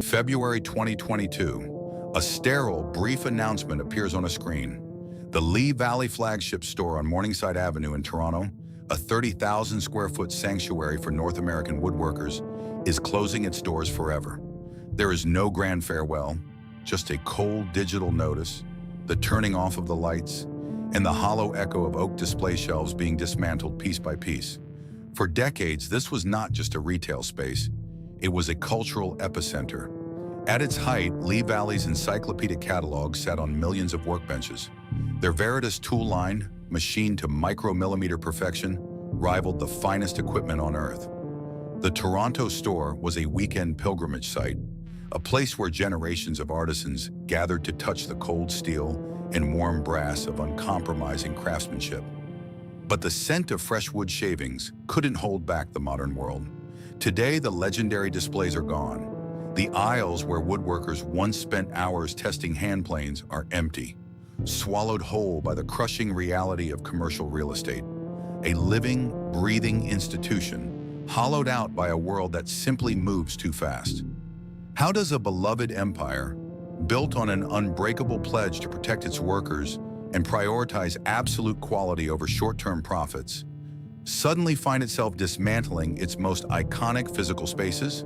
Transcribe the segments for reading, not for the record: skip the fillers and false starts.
February 2022, a sterile, brief announcement appears on a screen. The Lee Valley flagship store on Morningside Avenue in Toronto, a 30,000 square foot sanctuary for North American woodworkers, is closing its doors forever. There is no grand farewell, just a cold digital notice, the turning off of the lights, and the hollow echo of oak display shelves being dismantled piece by piece. For decades, this was not just a retail space, it was a cultural epicenter. At its height, Lee Valley's encyclopedic catalog sat on millions of workbenches. Their Veritas tool line, machined to micromillimeter perfection, rivaled the finest equipment on earth. The Toronto store was a weekend pilgrimage site, a place where generations of artisans gathered to touch the cold steel and warm brass of uncompromising craftsmanship. But the scent of fresh wood shavings couldn't hold back the modern world. Today, the legendary displays are gone. The aisles where woodworkers once spent hours testing hand planes are empty, swallowed whole by the crushing reality of commercial real estate. A living, breathing institution, hollowed out by a world that simply moves too fast. How does a beloved empire, built on an unbreakable pledge to protect its workers and prioritize absolute quality over short-term profits, suddenly find itself dismantling its most iconic physical spaces?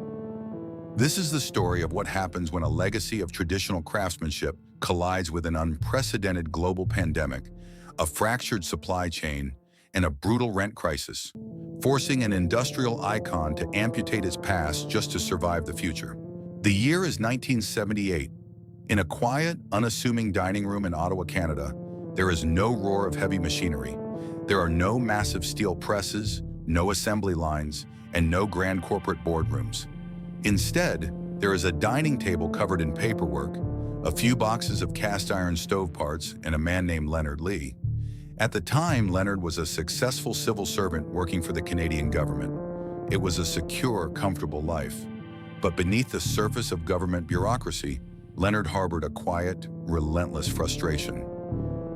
This is the story of what happens when a legacy of traditional craftsmanship collides with an unprecedented global pandemic, a fractured supply chain, and a brutal rent crisis, forcing an industrial icon to amputate its past just to survive the future. The year is 1978. In a quiet, unassuming dining room in Ottawa, Canada, there is no roar of heavy machinery. There are no massive steel presses, no assembly lines, and no grand corporate boardrooms. Instead, there is a dining table covered in paperwork, a few boxes of cast iron stove parts, and a man named Leonard Lee. At the time, Leonard was a successful civil servant working for the Canadian government. It was a secure, comfortable life. But beneath the surface of government bureaucracy, Leonard harbored a quiet, relentless frustration.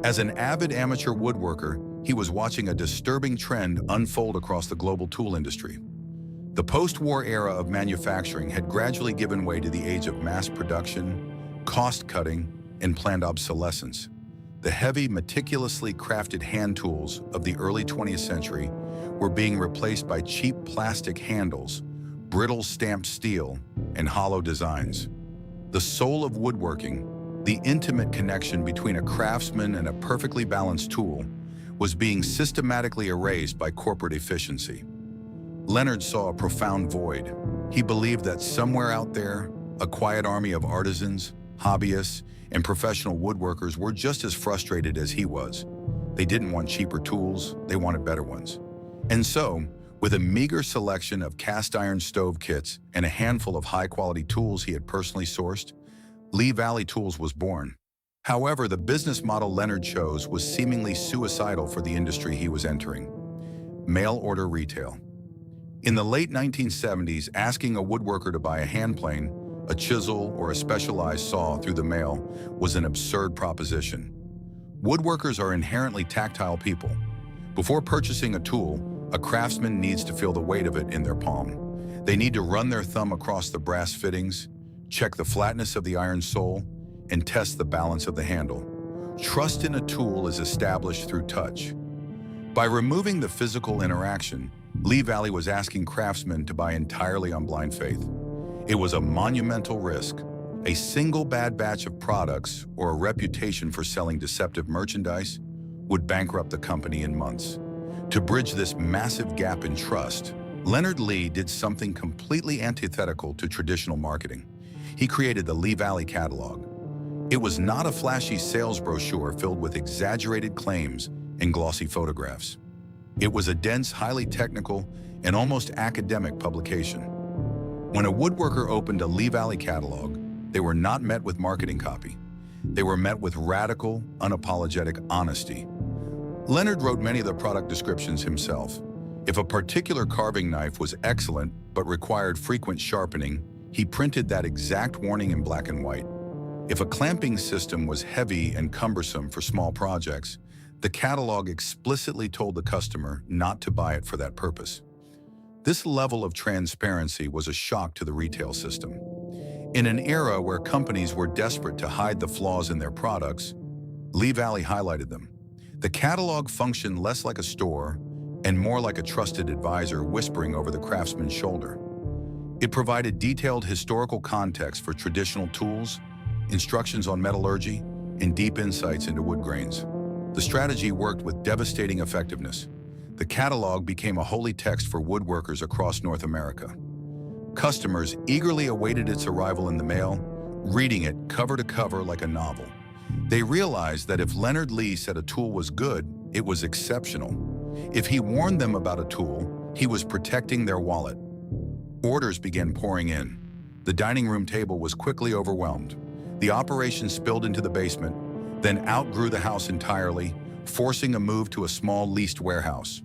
As an avid amateur woodworker, he was watching a disturbing trend unfold across the global tool industry. The post-war era of manufacturing had gradually given way to the age of mass production, cost-cutting, and planned obsolescence. The heavy, meticulously crafted hand tools of the early 20th century were being replaced by cheap plastic handles, brittle stamped steel, and hollow designs. The soul of woodworking, the intimate connection between a craftsman and a perfectly balanced tool, was being systematically erased by corporate efficiency. Leonard saw a profound void. He believed that somewhere out there, a quiet army of artisans, hobbyists, and professional woodworkers were just as frustrated as he was. They didn't want cheaper tools, they wanted better ones. And so, with a meager selection of cast iron stove kits and a handful of high-quality tools he had personally sourced, Lee Valley Tools was born. However, the business model Leonard chose was seemingly suicidal for the industry he was entering: mail-order retail. In the late 1970s, asking a woodworker to buy a hand plane, a chisel, or a specialized saw through the mail was an absurd proposition. Woodworkers are inherently tactile people. Before purchasing a tool, a craftsman needs to feel the weight of it in their palm. They need to run their thumb across the brass fittings, check the flatness of the iron sole, and test the balance of the handle. Trust in a tool is established through touch. By removing the physical interaction, Lee Valley was asking craftsmen to buy entirely on blind faith. It was a monumental risk. A single bad batch of products or a reputation for selling deceptive merchandise would bankrupt the company in months. To bridge this massive gap in trust, Leonard Lee did something completely antithetical to traditional marketing. He created the Lee Valley catalog. It was not a flashy sales brochure filled with exaggerated claims and glossy photographs. It was a dense, highly technical, and almost academic publication. When a woodworker opened a Lee Valley catalog, they were not met with marketing copy. They were met with radical, unapologetic honesty. Leonard wrote many of the product descriptions himself. If a particular carving knife was excellent but required frequent sharpening, he printed that exact warning in black and white. If a clamping system was heavy and cumbersome for small projects, the catalog explicitly told the customer not to buy it for that purpose. This level of transparency was a shock to the retail system. In an era where companies were desperate to hide the flaws in their products, Lee Valley highlighted them. The catalog functioned less like a store and more like a trusted advisor whispering over the craftsman's shoulder. It provided detailed historical context for traditional tools, instructions on metallurgy, and deep insights into wood grains. The strategy worked with devastating effectiveness. The catalog became a holy text for woodworkers across North America. Customers eagerly awaited its arrival in the mail, reading it cover to cover like a novel. They realized that if Leonard Lee said a tool was good, it was exceptional. If he warned them about a tool, he was protecting their wallet. Orders began pouring in. The dining room table was quickly overwhelmed. The operation spilled into the basement, then outgrew the house entirely, forcing a move to a small leased warehouse.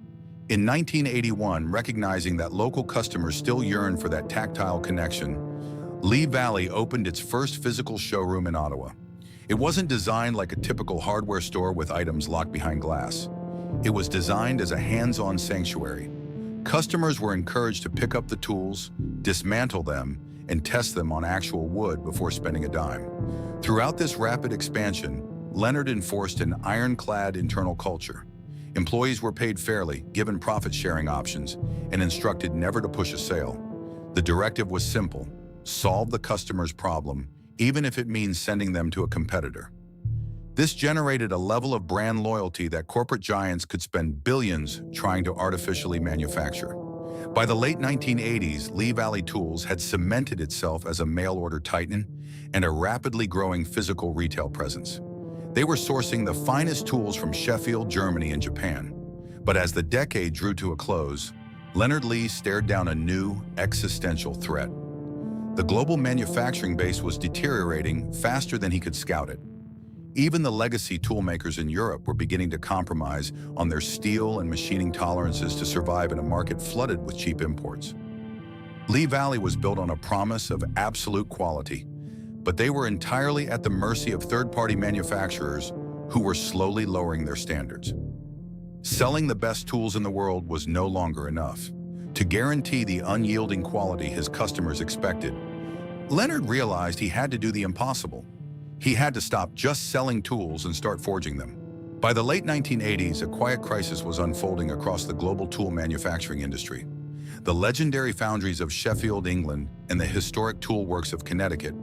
In 1981, recognizing that local customers still yearned for that tactile connection, Lee Valley opened its first physical showroom in Ottawa. It wasn't designed like a typical hardware store with items locked behind glass. It was designed as a hands-on sanctuary. Customers were encouraged to pick up the tools, dismantle them, and test them on actual wood before spending a dime. Throughout this rapid expansion, Leonard enforced an ironclad internal culture. Employees were paid fairly, given profit-sharing options, and instructed never to push a sale. The directive was simple: solve the customer's problem, even if it means sending them to a competitor. This generated a level of brand loyalty that corporate giants could spend billions trying to artificially manufacture. By the late 1980s, Lee Valley Tools had cemented itself as a mail-order titan and a rapidly growing physical retail presence. They were sourcing the finest tools from Sheffield, Germany, and Japan. But as the decade drew to a close, Leonard Lee stared down a new, existential threat. The global manufacturing base was deteriorating faster than he could scout it. Even the legacy toolmakers in Europe were beginning to compromise on their steel and machining tolerances to survive in a market flooded with cheap imports. Lee Valley was built on a promise of absolute quality, but they were entirely at the mercy of third-party manufacturers who were slowly lowering their standards. Selling the best tools in the world was no longer enough. To guarantee the unyielding quality his customers expected, Leonard realized he had to do the impossible. He had to stop just selling tools and start forging them. By the late 1980s, a quiet crisis was unfolding across the global tool manufacturing industry. The legendary foundries of Sheffield, England, and the historic tool works of Connecticut,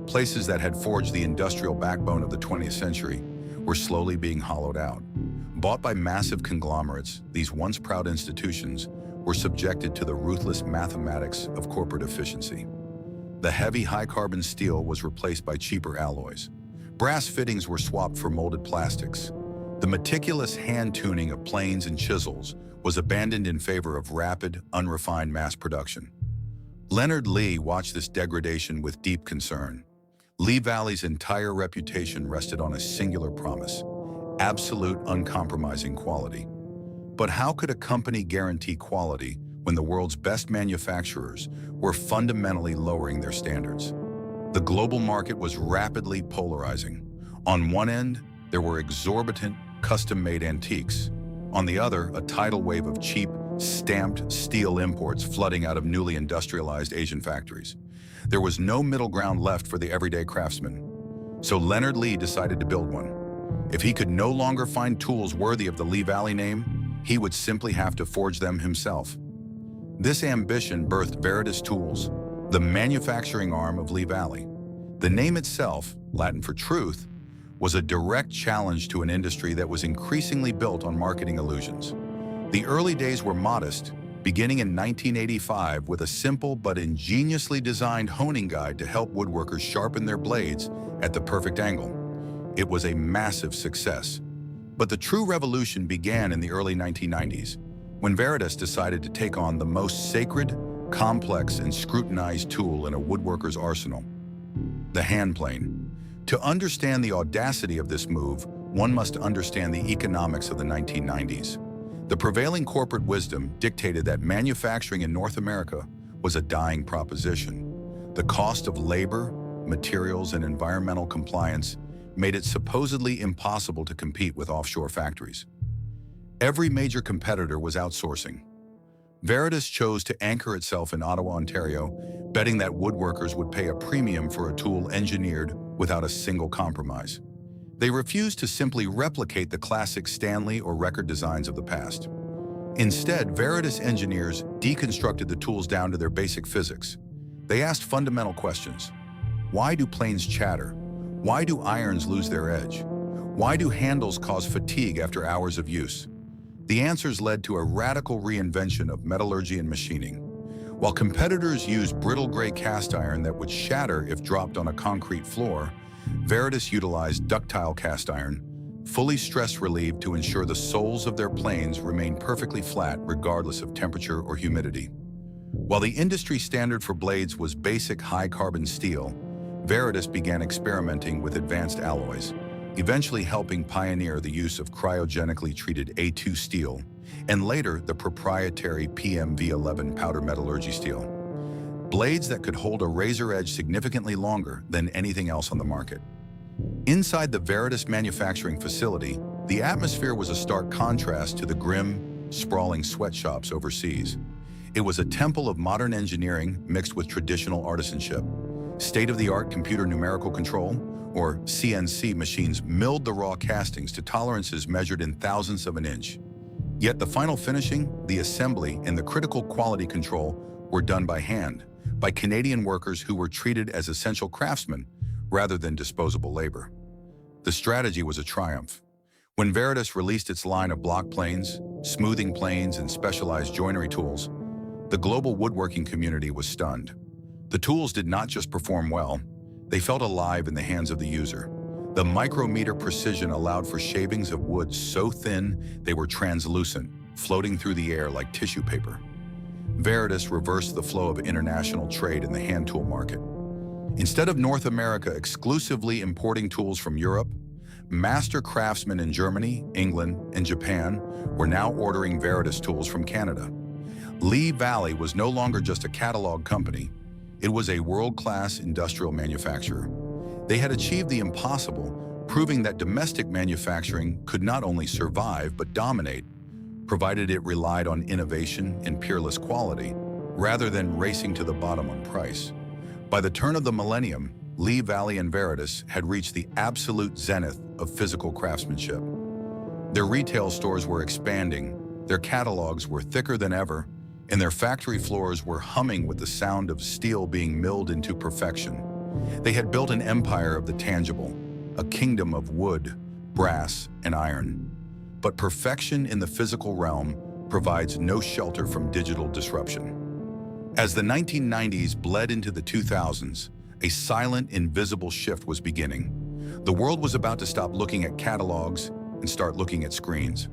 places that had forged the industrial backbone of the 20th century, were slowly being hollowed out. Bought by massive conglomerates, these once proud institutions were subjected to the ruthless mathematics of corporate efficiency. The heavy, high-carbon steel was replaced by cheaper alloys. Brass fittings were swapped for molded plastics. The meticulous hand-tuning of planes and chisels was abandoned in favor of rapid, unrefined mass production. Leonard Lee watched this degradation with deep concern. Lee Valley's entire reputation rested on a singular promise: absolute, uncompromising quality. But how could a company guarantee quality when the world's best manufacturers were fundamentally lowering their standards? The global market was rapidly polarizing. On one end, there were exorbitant, custom-made antiques. On the other, a tidal wave of cheap, stamped steel imports flooding out of newly industrialized Asian factories. There was no middle ground left for the everyday craftsman. So Leonard Lee decided to build one. If he could no longer find tools worthy of the Lee Valley name, he would simply have to forge them himself. This ambition birthed Veritas Tools, the manufacturing arm of Lee Valley. The name itself, Latin for truth, was a direct challenge to an industry that was increasingly built on marketing illusions. The early days were modest, beginning in 1985 with a simple but ingeniously designed honing guide to help woodworkers sharpen their blades at the perfect angle. It was a massive success. But the true revolution began in the early 1990s, when Veritas decided to take on the most sacred, complex, and scrutinized tool in a woodworker's arsenal: the hand plane. To understand the audacity of this move, one must understand the economics of the 1990s. The prevailing corporate wisdom dictated that manufacturing in North America was a dying proposition. The cost of labor, materials, and environmental compliance made it supposedly impossible to compete with offshore factories. Every major competitor was outsourcing. Veritas chose to anchor itself in Ottawa, Ontario, betting that woodworkers would pay a premium for a tool engineered without a single compromise. They refused to simply replicate the classic Stanley or record designs of the past. Instead, Veritas engineers deconstructed the tools down to their basic physics. They asked fundamental questions. Why do planes chatter? Why do irons lose their edge? Why do handles cause fatigue after hours of use? The answers led to a radical reinvention of metallurgy and machining. While competitors used brittle gray cast iron that would shatter if dropped on a concrete floor, Veritas utilized ductile cast iron, fully stress-relieved to ensure the soles of their planes remained perfectly flat regardless of temperature or humidity. While the industry standard for blades was basic high-carbon steel, Veritas began experimenting with advanced alloys, eventually helping pioneer the use of cryogenically treated A2 steel, and later the proprietary PMV11 powder metallurgy steel. Blades that could hold a razor edge significantly longer than anything else on the market. Inside the Veritas manufacturing facility, the atmosphere was a stark contrast to the grim, sprawling sweatshops overseas. It was a temple of modern engineering mixed with traditional artisanship. State-of-the-art computer numerical control, or CNC machines, milled the raw castings to tolerances measured in thousandths of an inch. Yet the final finishing, the assembly, and the critical quality control were done by hand, by Canadian workers who were treated as essential craftsmen rather than disposable labor. The strategy was a triumph. When Veritas released its line of block planes, smoothing planes, and specialized joinery tools, the global woodworking community was stunned. The tools did not just perform well, they felt alive in the hands of the user. The micrometer precision allowed for shavings of wood so thin they were translucent, floating through the air like tissue paper. Veritas reversed the flow of international trade in the hand tool market. Instead of North America exclusively importing tools from Europe, master craftsmen in Germany, England, and Japan were now ordering Veritas tools from Canada. Lee Valley was no longer just a catalog company. It was a world-class industrial manufacturer. They had achieved the impossible, proving that domestic manufacturing could not only survive but dominate, provided it relied on innovation and peerless quality, rather than racing to the bottom on price. By the turn of the millennium, Lee Valley and Veritas had reached the absolute zenith of physical craftsmanship. Their retail stores were expanding, their catalogs were thicker than ever, and their factory floors were humming with the sound of steel being milled into perfection. They had built an empire of the tangible, a kingdom of wood, brass, and iron. But perfection in the physical realm provides no shelter from digital disruption. As the 1990s bled into the 2000s, a silent, invisible shift was beginning. The world was about to stop looking at catalogs and start looking at screens.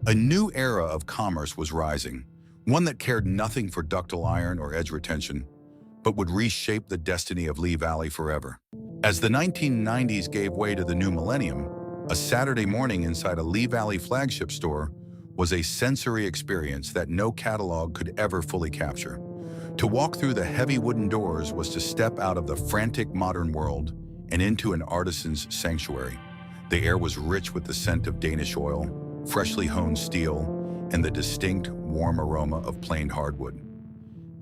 A new era of commerce was rising, one that cared nothing for ductile iron or edge retention, but would reshape the destiny of Lee Valley forever. As the 1990s gave way to the new millennium, a Saturday morning inside a Lee Valley flagship store was a sensory experience that no catalog could ever fully capture. To walk through the heavy wooden doors was to step out of the frantic modern world and into an artisan's sanctuary. The air was rich with the scent of Danish oil, freshly honed steel, and the distinct, warm aroma of planed hardwood.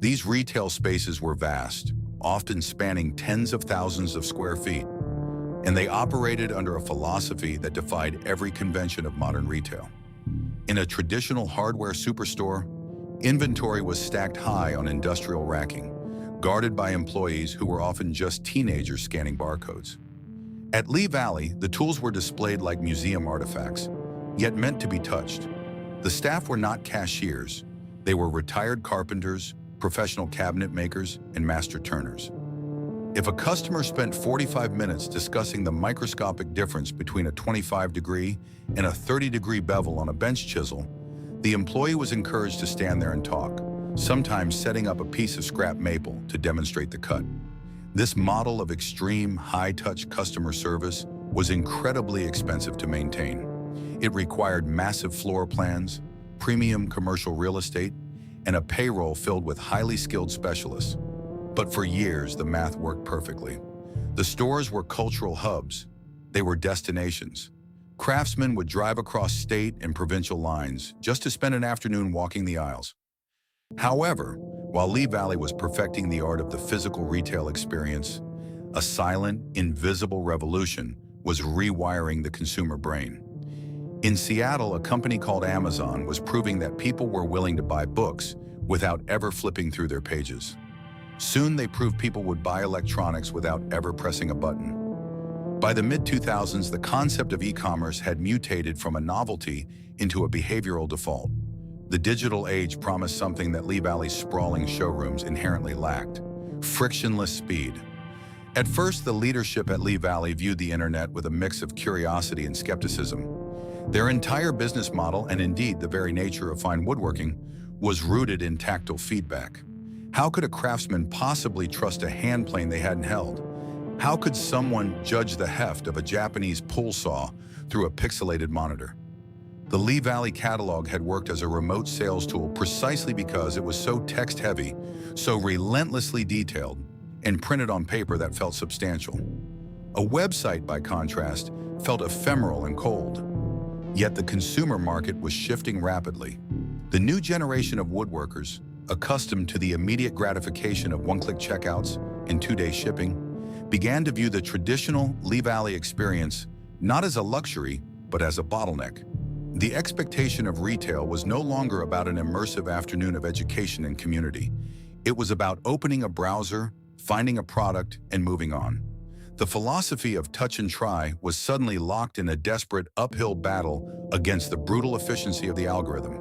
These retail spaces were vast, often spanning tens of thousands of square feet, and they operated under a philosophy that defied every convention of modern retail. In a traditional hardware superstore, inventory was stacked high on industrial racking, guarded by employees who were often just teenagers scanning barcodes. At Lee Valley, the tools were displayed like museum artifacts, yet meant to be touched. The staff were not cashiers. They were retired carpenters, professional cabinet makers, and master turners. If a customer spent 45 minutes discussing the microscopic difference between a 25-degree and a 30-degree bevel on a bench chisel, the employee was encouraged to stand there and talk, sometimes setting up a piece of scrap maple to demonstrate the cut. This model of extreme, high-touch customer service was incredibly expensive to maintain. It required massive floor plans, premium commercial real estate, and a payroll filled with highly skilled specialists. But for years, the math worked perfectly. The stores were cultural hubs. They were destinations. Craftsmen would drive across state and provincial lines just to spend an afternoon walking the aisles. However, while Lee Valley was perfecting the art of the physical retail experience, a silent, invisible revolution was rewiring the consumer brain. In Seattle, a company called Amazon was proving that people were willing to buy books without ever flipping through their pages. Soon they proved people would buy electronics without ever pressing a button. By the mid-2000s, the concept of e-commerce had mutated from a novelty into a behavioral default. The digital age promised something that Lee Valley's sprawling showrooms inherently lacked: frictionless speed. At first, the leadership at Lee Valley viewed the internet with a mix of curiosity and skepticism. Their entire business model, and indeed the very nature of fine woodworking, was rooted in tactile feedback. How could a craftsman possibly trust a hand plane they hadn't held? How could someone judge the heft of a Japanese pull saw through a pixelated monitor? The Lee Valley catalog had worked as a remote sales tool precisely because it was so text-heavy, so relentlessly detailed, and printed on paper that felt substantial. A website, by contrast, felt ephemeral and cold. Yet the consumer market was shifting rapidly. The new generation of woodworkers, accustomed to the immediate gratification of one-click checkouts and two-day shipping, began to view the traditional Lee Valley experience not as a luxury, but as a bottleneck. The expectation of retail was no longer about an immersive afternoon of education and community. It was about opening a browser, finding a product, and moving on. The philosophy of touch and try was suddenly locked in a desperate uphill battle against the brutal efficiency of the algorithm.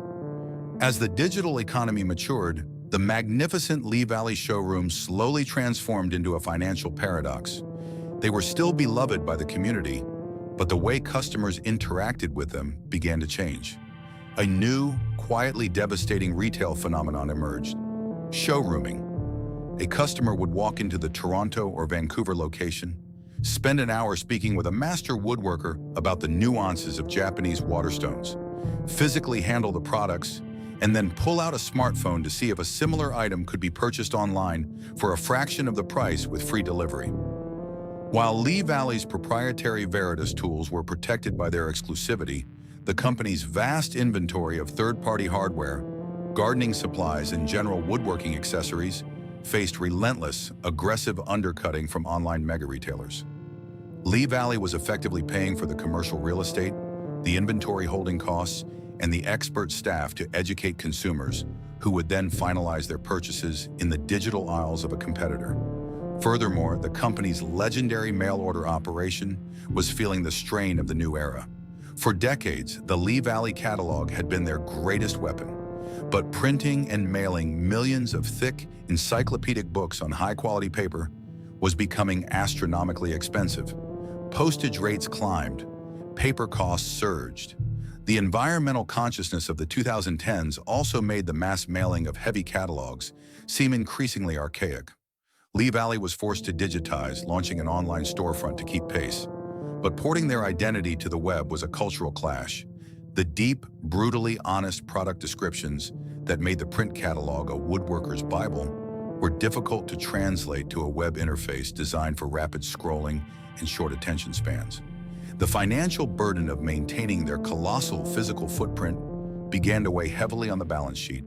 As the digital economy matured, the magnificent Lee Valley showrooms slowly transformed into a financial paradox. They were still beloved by the community, but the way customers interacted with them began to change. A new, quietly devastating retail phenomenon emerged: showrooming. A customer would walk into the Toronto or Vancouver location, spend an hour speaking with a master woodworker about the nuances of Japanese waterstones, physically handle the products, and then pull out a smartphone to see if a similar item could be purchased online for a fraction of the price with free delivery. While Lee Valley's proprietary Veritas tools were protected by their exclusivity, the company's vast inventory of third-party hardware, gardening supplies, and general woodworking accessories faced relentless, aggressive undercutting from online mega-retailers. Lee Valley was effectively paying for the commercial real estate, the inventory holding costs, and the expert staff to educate consumers who would then finalize their purchases in the digital aisles of a competitor. Furthermore, the company's legendary mail-order operation was feeling the strain of the new era. For decades, the Lee Valley catalog had been their greatest weapon. But printing and mailing millions of thick, encyclopedic books on high-quality paper was becoming astronomically expensive. Postage rates climbed, paper costs surged. The environmental consciousness of the 2010s also made the mass mailing of heavy catalogs seem increasingly archaic. Lee Valley was forced to digitize, launching an online storefront to keep pace. But porting their identity to the web was a cultural clash. The deep, brutally honest product descriptions that made the print catalog a woodworker's Bible were difficult to translate to a web interface designed for rapid scrolling and short attention spans. The financial burden of maintaining their colossal physical footprint began to weigh heavily on the balance sheet.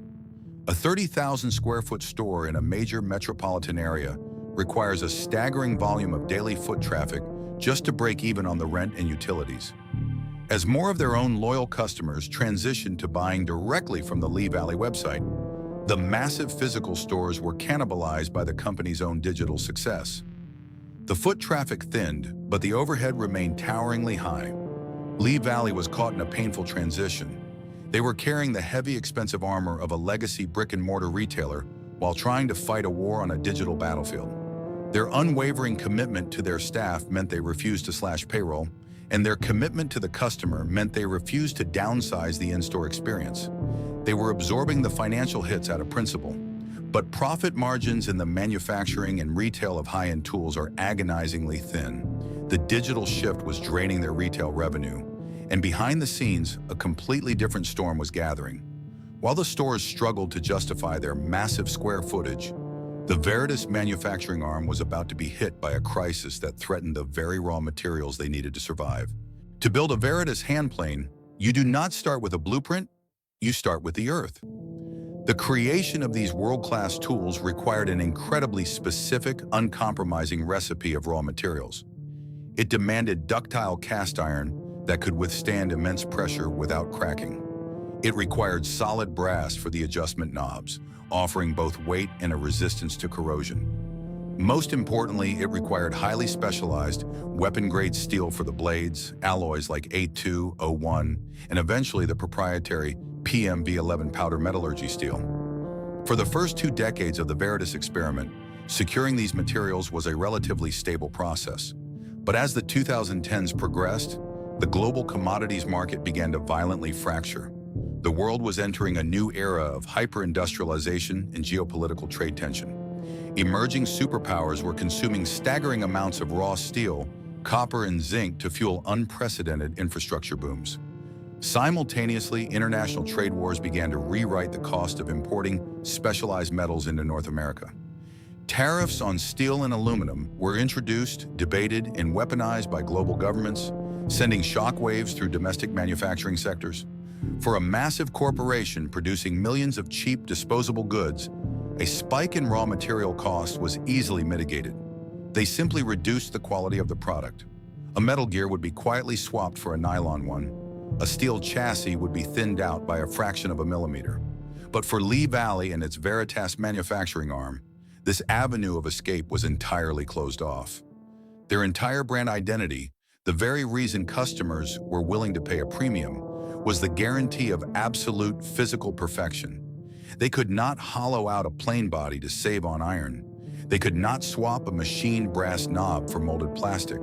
A 30,000 square foot store in a major metropolitan area requires a staggering volume of daily foot traffic just to break even on the rent and utilities. As more of their own loyal customers transitioned to buying directly from the Lee Valley website, the massive physical stores were cannibalized by the company's own digital success. The foot traffic thinned, but the overhead remained toweringly high. Lee Valley was caught in a painful transition. They were carrying the heavy, expensive armor of a legacy brick-and-mortar retailer while trying to fight a war on a digital battlefield. Their unwavering commitment to their staff meant they refused to slash payroll, and their commitment to the customer meant they refused to downsize the in-store experience. They were absorbing the financial hits out of principle, but profit margins in the manufacturing and retail of high-end tools are agonizingly thin. The digital shift was draining their retail revenue, and behind the scenes, a completely different storm was gathering. While the stores struggled to justify their massive square footage, the Veritas manufacturing arm was about to be hit by a crisis that threatened the very raw materials they needed to survive. To build a Veritas hand plane, you do not start with a blueprint, you start with the earth. The creation of these world-class tools required an incredibly specific, uncompromising recipe of raw materials. It demanded ductile cast iron that could withstand immense pressure without cracking. It required solid brass for the adjustment knobs, offering both weight and a resistance to corrosion. Most importantly, it required highly specialized, weapon-grade steel for the blades, alloys like A2, O1, and eventually the proprietary PMV11 powder metallurgy steel. For the first 2 decades of the Veritas experiment, securing these materials was a relatively stable process. But as the 2010s progressed, the global commodities market began to violently fracture. The world was entering a new era of hyper-industrialization and geopolitical trade tension. Emerging superpowers were consuming staggering amounts of raw steel, copper, and zinc to fuel unprecedented infrastructure booms. Simultaneously, international trade wars began to rewrite the cost of importing specialized metals into North America. Tariffs on steel and aluminum were introduced, debated, and weaponized by global governments, sending shockwaves through domestic manufacturing sectors. For a massive corporation producing millions of cheap, disposable goods, a spike in raw material cost was easily mitigated. They simply reduced the quality of the product. A metal gear would be quietly swapped for a nylon one. A steel chassis would be thinned out by a fraction of a millimeter. But for Lee Valley and its Veritas manufacturing arm, this avenue of escape was entirely closed off. Their entire brand identity, the very reason customers were willing to pay a premium, was the guarantee of absolute physical perfection. They could not hollow out a plain body to save on iron. They could not swap a machined brass knob for molded plastic.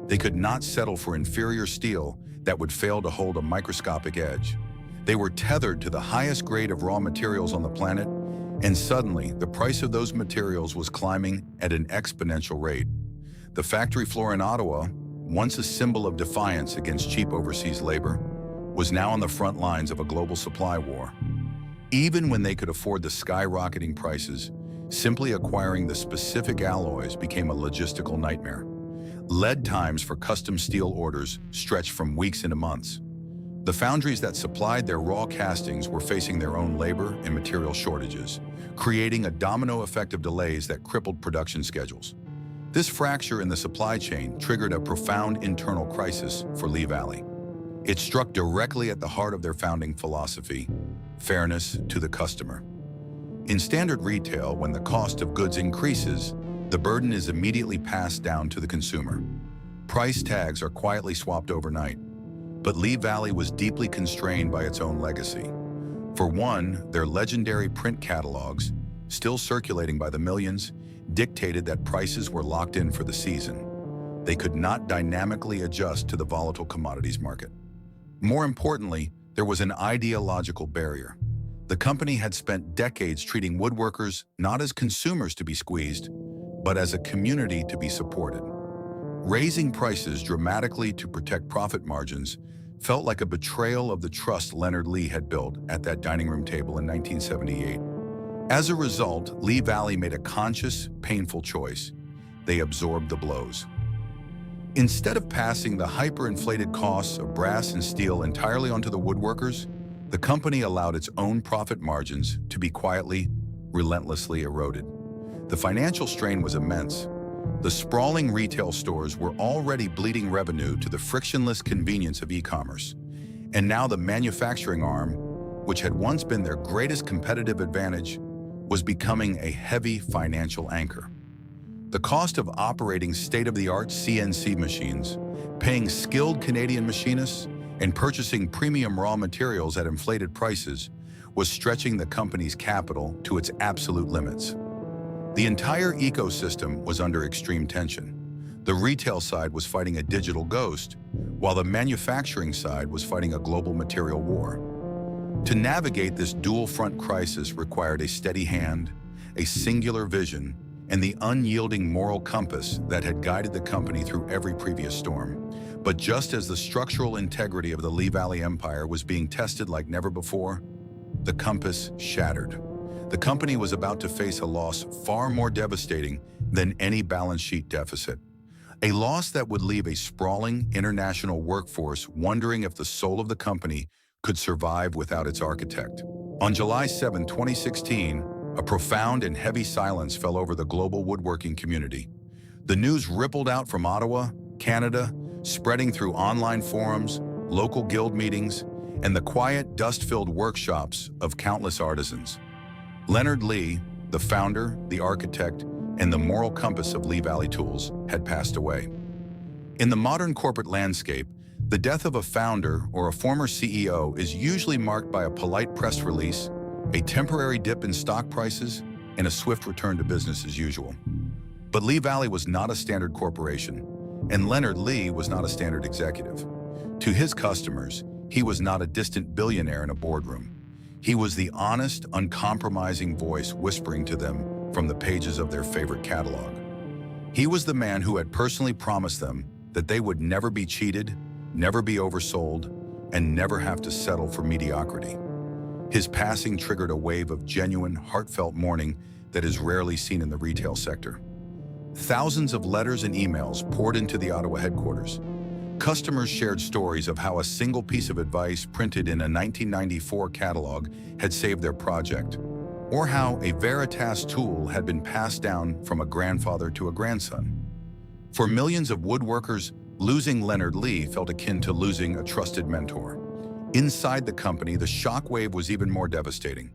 They could not settle for inferior steel that would fail to hold a microscopic edge. They were tethered to the highest grade of raw materials on the planet, and suddenly the price of those materials was climbing at an exponential rate. The factory floor in Ottawa, once a symbol of defiance against cheap overseas labor, was now on the front lines of a global supply war. Even when they could afford the skyrocketing prices, simply acquiring the specific alloys became a logistical nightmare. Lead times for custom steel orders stretched from weeks into months. The foundries that supplied their raw castings were facing their own labor and material shortages, creating a domino effect of delays that crippled production schedules. This fracture in the supply chain triggered a profound internal crisis for Lee Valley. It struck directly at the heart of their founding philosophy: fairness to the customer. In standard retail, when the cost of goods increases, the burden is immediately passed down to the consumer. Price tags are quietly swapped overnight. But Lee Valley was deeply constrained by its own legacy. For one, their legendary print catalogs, still circulating by the millions, dictated that prices were locked in for the season. They could not dynamically adjust to the volatile commodities market. More importantly, there was an ideological barrier. The company had spent decades treating woodworkers not as consumers to be squeezed, but as a community to be supported. Raising prices dramatically to protect profit margins felt like a betrayal of the trust Leonard Lee had built at that dining room table in 1978. As a result, Lee Valley made a conscious, painful choice. They absorbed the blows. Instead of passing the hyperinflated costs of brass and steel entirely onto the woodworkers, the company allowed its own profit margins to be quietly, relentlessly eroded. The financial strain was immense. The sprawling retail stores were already bleeding revenue to the frictionless convenience of e-commerce. And now the manufacturing arm, which had once been their greatest competitive advantage, was becoming a heavy financial anchor. The cost of operating state-of-the-art CNC machines, paying skilled Canadian machinists, and purchasing premium raw materials at inflated prices was stretching the company's capital to its absolute limits. The entire ecosystem was under extreme tension. The retail side was fighting a digital ghost, while the manufacturing side was fighting a global material war. To navigate this dual-front crisis required a steady hand, a singular vision, and the unyielding moral compass that had guided the company through every previous storm. But just as the structural integrity of the Lee Valley Empire was being tested like never before, the compass shattered. The company was about to face a loss far more devastating than any balance sheet deficit. A loss that would leave a sprawling international workforce wondering if the soul of the company could survive without its architect. On July 7, 2016, a profound and heavy silence fell over the global woodworking community. The news rippled out from Ottawa, Canada, spreading through online forums, local guild meetings, and the quiet, dust-filled workshops of countless artisans. Leonard Lee, the founder, the architect, and the moral compass of Lee Valley Tools, had passed away. In the modern corporate landscape, the death of a founder or a former CEO is usually marked by a polite press release, a temporary dip in stock prices, and a swift return to business as usual. But Lee Valley was not a standard corporation, and Leonard Lee was not a standard executive. To his customers, he was not a distant billionaire in a boardroom. He was the honest, uncompromising voice whispering to them from the pages of their favorite catalog. He was the man who had personally promised them that they would never be cheated, never be oversold, and never have to settle for mediocrity. His passing triggered a wave of genuine, heartfelt mourning that is rarely seen in the retail sector. Thousands of letters and emails poured into the Ottawa headquarters. Customers shared stories of how a single piece of advice printed in a 1994 catalog had saved their project, or how a Veritas tool had been passed down from a grandfather to a grandson. For millions of woodworkers, losing Leonard Lee felt akin to losing a trusted mentor. Inside the company, the shockwave was even more devastating.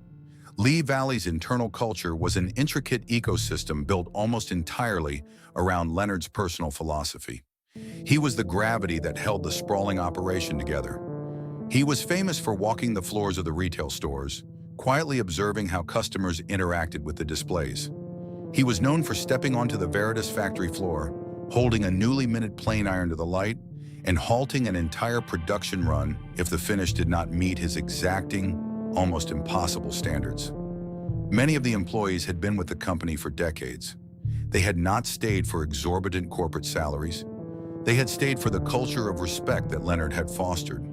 Lee Valley's internal culture was an intricate ecosystem built almost entirely around Leonard's personal philosophy. He was the gravity that held the sprawling operation together. He was famous for walking the floors of the retail stores, quietly observing how customers interacted with the displays. He was known for stepping onto the Veritas factory floor, holding a newly minted plane iron to the light, and halting an entire production run if the finish did not meet his exacting, almost impossible standards. Many of the employees had been with the company for decades. They had not stayed for exorbitant corporate salaries. They had stayed for the culture of respect that Leonard had fostered.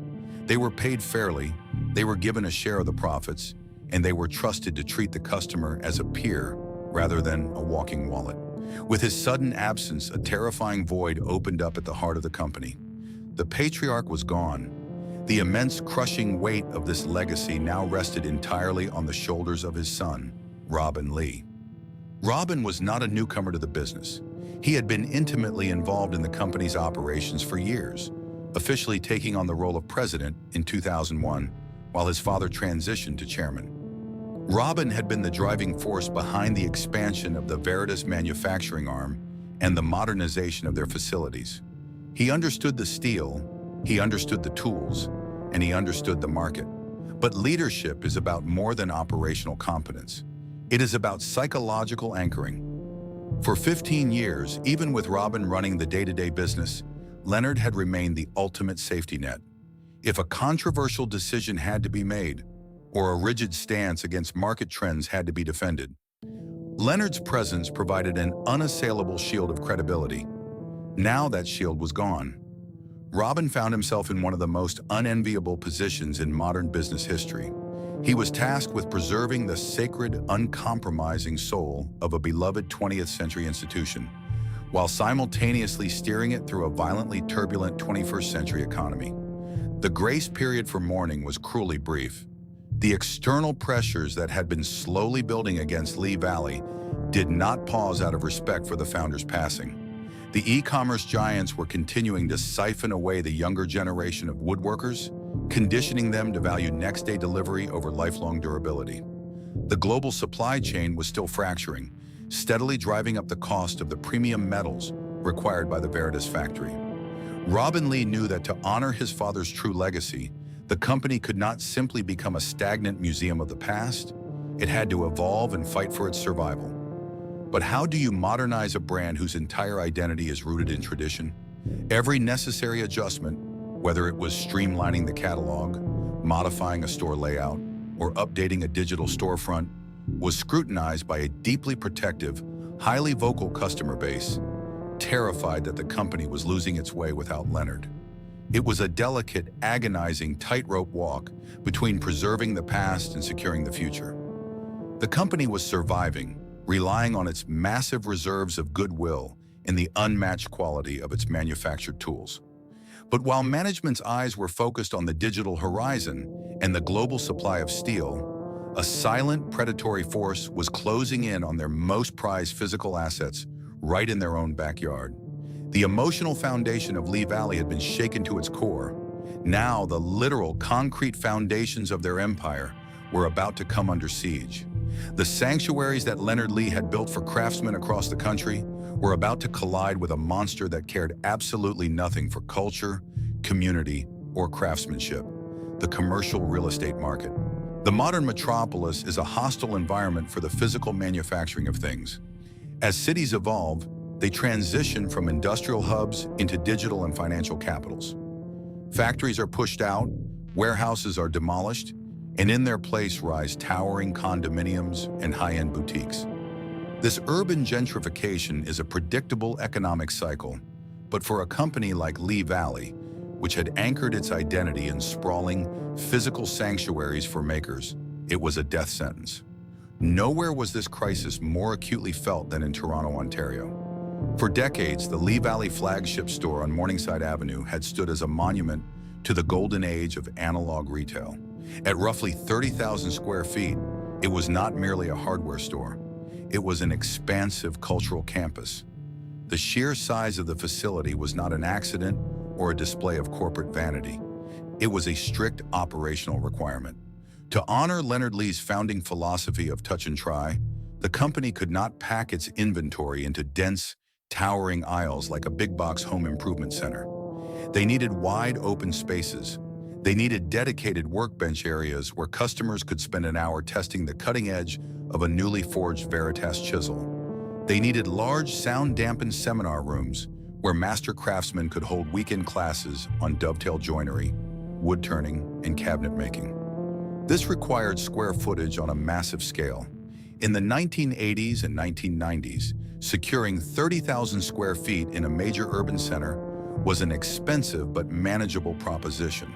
They were paid fairly, they were given a share of the profits, and they were trusted to treat the customer as a peer rather than a walking wallet. With his sudden absence, a terrifying void opened up at the heart of the company. The patriarch was gone. The immense, crushing weight of this legacy now rested entirely on the shoulders of his son, Robin Lee. Robin was not a newcomer to the business. He had been intimately involved in the company's operations for years, officially taking on the role of president in 2001, while his father transitioned to chairman. Robin had been the driving force behind the expansion of the Veritas manufacturing arm and the modernization of their facilities. He understood the steel, he understood the tools, and he understood the market. But leadership is about more than operational competence. It is about psychological anchoring. For 15 years, even with Robin running the day-to-day business, Leonard had remained the ultimate safety net. If a controversial decision had to be made, or a rigid stance against market trends had to be defended, Leonard's presence provided an unassailable shield of credibility. Now that shield was gone. Robin found himself in one of the most unenviable positions in modern business history. He was tasked with preserving the sacred, uncompromising soul of a beloved 20th century institution, while simultaneously steering it through a violently turbulent 21st century economy. The grace period for mourning was cruelly brief. The external pressures that had been slowly building against Lee Valley did not pause out of respect for the founder's passing. The e-commerce giants were continuing to siphon away the younger generation of woodworkers, conditioning them to value next-day delivery over lifelong durability. The global supply chain was still fracturing, steadily driving up the cost of the premium metals required by the Veritas factory. Robin Lee knew that to honor his father's true legacy, the company could not simply become a stagnant museum of the past. It had to evolve and fight for its survival. But how do you modernize a brand whose entire identity is rooted in tradition? Every necessary adjustment, whether it was streamlining the catalog, modifying a store layout, or updating a digital storefront, was scrutinized by a deeply protective, highly vocal customer base, terrified that the company was losing its way without Leonard. It was a delicate, agonizing tightrope walk between preserving the past and securing the future. The company was surviving, relying on its massive reserves of goodwill and the unmatched quality of its manufactured tools. But while management's eyes were focused on the digital horizon and the global supply of steel, A silent, predatory force was closing in on their most prized physical assets right in their own backyard. The emotional foundation of Lee Valley had been shaken to its core. Now, the literal, concrete foundations of their empire were about to come under siege. The sanctuaries that Leonard Lee had built for craftsmen across the country were about to collide with a monster that cared absolutely nothing for culture, community, or craftsmanship: the commercial real estate market. The modern metropolis is a hostile environment for the physical manufacturing of things. As cities evolve, they transition from industrial hubs into digital and financial capitals. Factories are pushed out, warehouses are demolished, and in their place rise towering condominiums and high-end boutiques. This urban gentrification is a predictable economic cycle, but for a company like Lee Valley, which had anchored its identity in sprawling, physical sanctuaries for makers, it was a death sentence. Nowhere was this crisis more acutely felt than in Toronto, Ontario. For decades, the Lee Valley flagship store on Morningside Avenue had stood as a monument to the golden age of analog retail. At roughly 30,000 square feet, it was not merely a hardware store. It was an expansive cultural campus. The sheer size of the facility was not an accident or a display of corporate vanity. It was a strict operational requirement. To honor Leonard Lee's founding philosophy of touch and try, the company could not pack its inventory into dense, towering aisles like a big-box home improvement center. They needed wide open spaces. They needed dedicated workbench areas where customers could spend an hour testing the cutting edge of a newly forged Veritas chisel. They needed large, sound-dampened seminar rooms where master craftsmen could hold weekend classes on dovetail joinery, wood turning, and cabinet making. This required square footage on a massive scale. In the 1980s and 1990s, securing 30,000 square feet in a major urban center was an expensive but manageable proposition.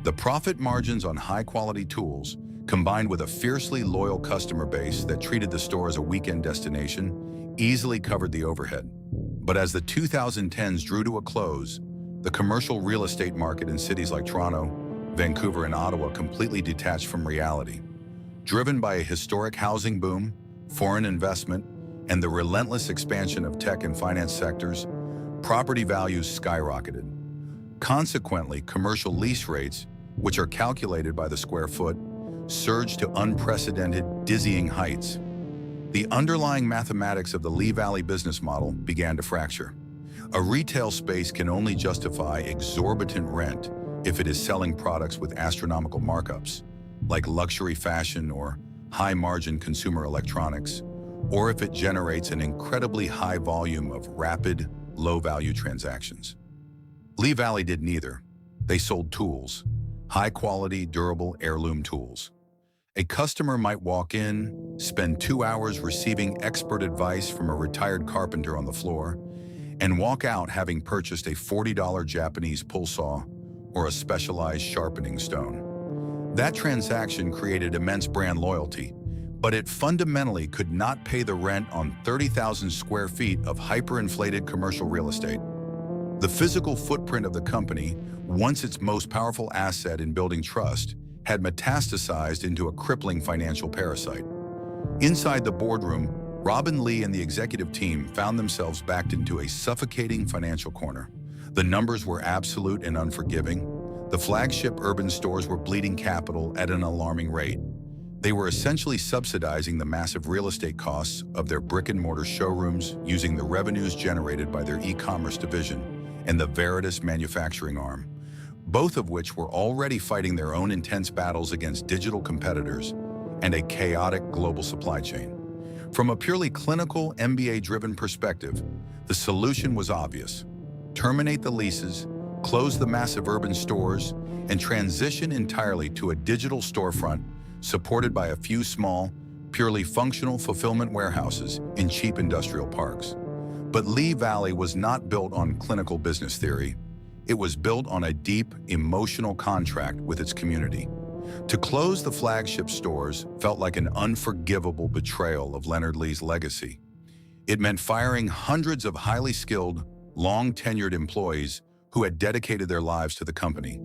The profit margins on high-quality tools, combined with a fiercely loyal customer base that treated the store as a weekend destination, easily covered the overhead. But as the 2010s drew to a close, the commercial real estate market in cities like Toronto, Vancouver, and Ottawa completely detached from reality. Driven by a historic housing boom, foreign investment, and the relentless expansion of tech and finance sectors, property values skyrocketed. Consequently, commercial lease rates, which are calculated by the square foot, surged to unprecedented, dizzying heights. The underlying mathematics of the Lee Valley business model began to fracture. A retail space can only justify exorbitant rent if it is selling products with astronomical markups, like luxury fashion or high-margin consumer electronics, or if it generates an incredibly high volume of rapid, low-value transactions. Lee Valley did neither. They sold tools, high-quality, durable heirloom tools. A customer might walk in, spend 2 hours receiving expert advice from a retired carpenter on the floor, and walk out having purchased a $40 Japanese pull saw or a specialized sharpening stone. That transaction created immense brand loyalty, but it fundamentally could not pay the rent on 30,000 square feet of hyperinflated commercial real estate. The physical footprint of the company, once its most powerful asset in building trust, had metastasized into a crippling financial parasite. Inside the boardroom, Robin Lee and the executive team found themselves backed into a suffocating financial corner. The numbers were absolute and unforgiving. The flagship urban stores were bleeding capital at an alarming rate. They were essentially subsidizing the massive real estate costs of their brick-and-mortar showrooms using the revenues generated by their e-commerce division and the Veritas manufacturing arm, both of which were already fighting their own intense battles against digital competitors and a chaotic global supply chain. From a purely clinical, MBA-driven perspective, the solution was obvious: terminate the leases, close the massive urban stores, and transition entirely to a digital storefront supported by a few small, purely functional fulfillment warehouses in cheap industrial parks. But Lee Valley was not built on clinical business theory. It was built on a deep, emotional contract with its community. To close the flagship stores felt like an unforgivable betrayal of Leonard Lee's legacy. It meant firing hundreds of highly skilled, long-tenured employees who had dedicated their lives to the company.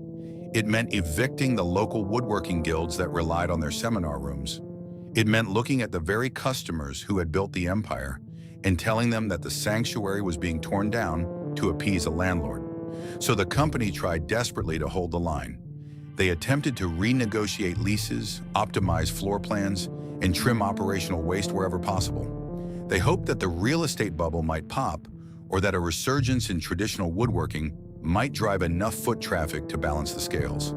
It meant evicting the local woodworking guilds that relied on their seminar rooms. It meant looking at the very customers who had built the empire and telling them that the sanctuary was being torn down to appease a landlord. So the company tried desperately to hold the line. They attempted to renegotiate leases, optimize floor plans, and trim operational waste wherever possible. They hoped that the real estate bubble might pop, or that a resurgence in traditional woodworking might drive enough foot traffic to balance the scales.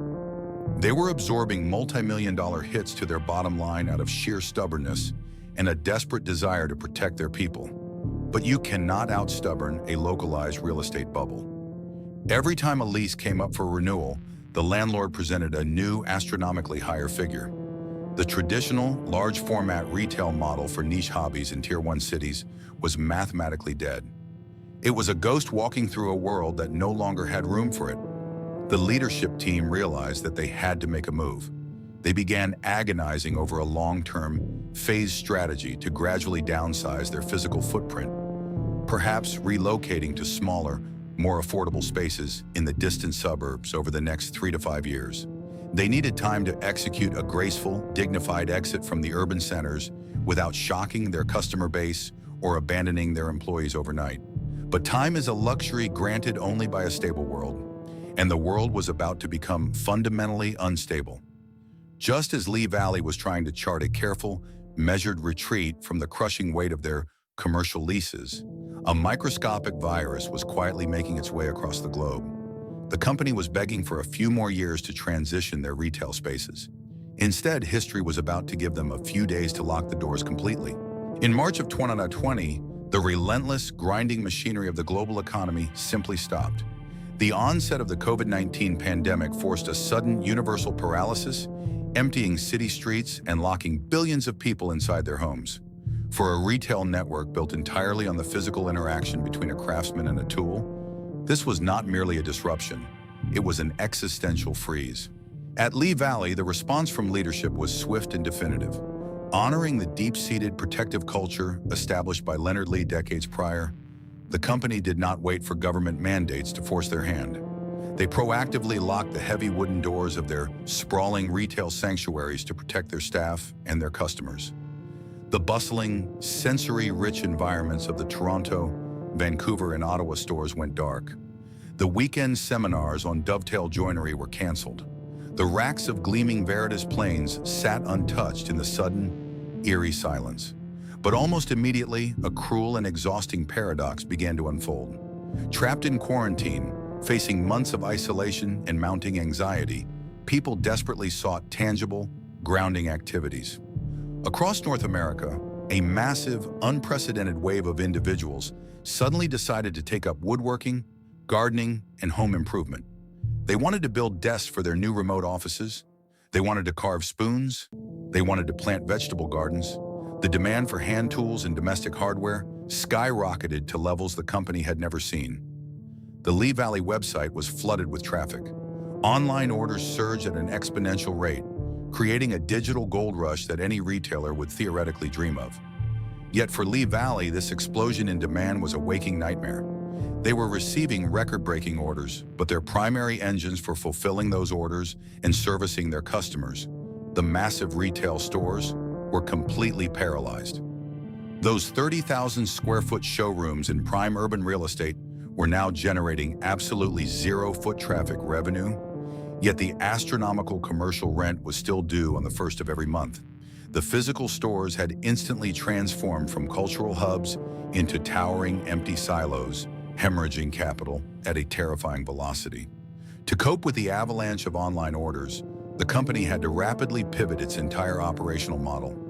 They were absorbing multi-million-dollar hits to their bottom line out of sheer stubbornness and a desperate desire to protect their people. But you cannot out-stubborn a localized real estate bubble. Every time a lease came up for renewal, the landlord presented a new, astronomically higher figure. The traditional, large-format retail model for niche hobbies in Tier 1 cities was mathematically dead. It was a ghost walking through a world that no longer had room for it. The leadership team realized that they had to make a move. They began agonizing over a long-term, phased strategy to gradually downsize their physical footprint, perhaps relocating to smaller, more affordable spaces in the distant suburbs over the next 3 to 5 years. They needed time to execute a graceful, dignified exit from the urban centers without shocking their customer base or abandoning their employees overnight. But time is a luxury granted only by a stable world, and the world was about to become fundamentally unstable. Just as Lee Valley was trying to chart a careful, measured retreat from the crushing weight of their commercial leases, a microscopic virus was quietly making its way across the globe. The company was begging for a few more years to transition their retail spaces. Instead, history was about to give them a few days to lock the doors completely. In March of 2020, the relentless, grinding machinery of the global economy simply stopped. The onset of the COVID-19 pandemic forced a sudden universal paralysis, emptying city streets and locking billions of people inside their homes. For a retail network built entirely on the physical interaction between a craftsman and a tool, this was not merely a disruption, it was an existential freeze. At Lee Valley, the response from leadership was swift and definitive. Honoring the deep-seated protective culture established by Leonard Lee decades prior, the company did not wait for government mandates to force their hand. They proactively locked the heavy wooden doors of their sprawling retail sanctuaries to protect their staff and their customers. The bustling, sensory-rich environments of the Toronto, Vancouver, and Ottawa stores went dark. The weekend seminars on dovetail joinery were canceled. The racks of gleaming Veritas planes sat untouched in the sudden, eerie silence. But almost immediately, a cruel and exhausting paradox began to unfold. Trapped in quarantine, facing months of isolation and mounting anxiety, people desperately sought tangible, grounding activities. Across North America, a massive, unprecedented wave of individuals suddenly decided to take up woodworking, gardening, and home improvement. They wanted to build desks for their new remote offices. They wanted to carve spoons. They wanted to plant vegetable gardens. The demand for hand tools and domestic hardware skyrocketed to levels the company had never seen. The Lee Valley website was flooded with traffic. Online orders surged at an exponential rate, creating a digital gold rush that any retailer would theoretically dream of. Yet for Lee Valley, this explosion in demand was a waking nightmare. They were receiving record-breaking orders, but their primary engines for fulfilling those orders and servicing their customers, the massive retail stores, were completely paralyzed. Those 30,000 square foot showrooms in prime urban real estate were now generating absolutely zero foot traffic revenue, yet the astronomical commercial rent was still due on the first of every month. The physical stores had instantly transformed from cultural hubs into towering empty silos, hemorrhaging capital at a terrifying velocity. To cope with the avalanche of online orders, the company had to rapidly pivot its entire operational model.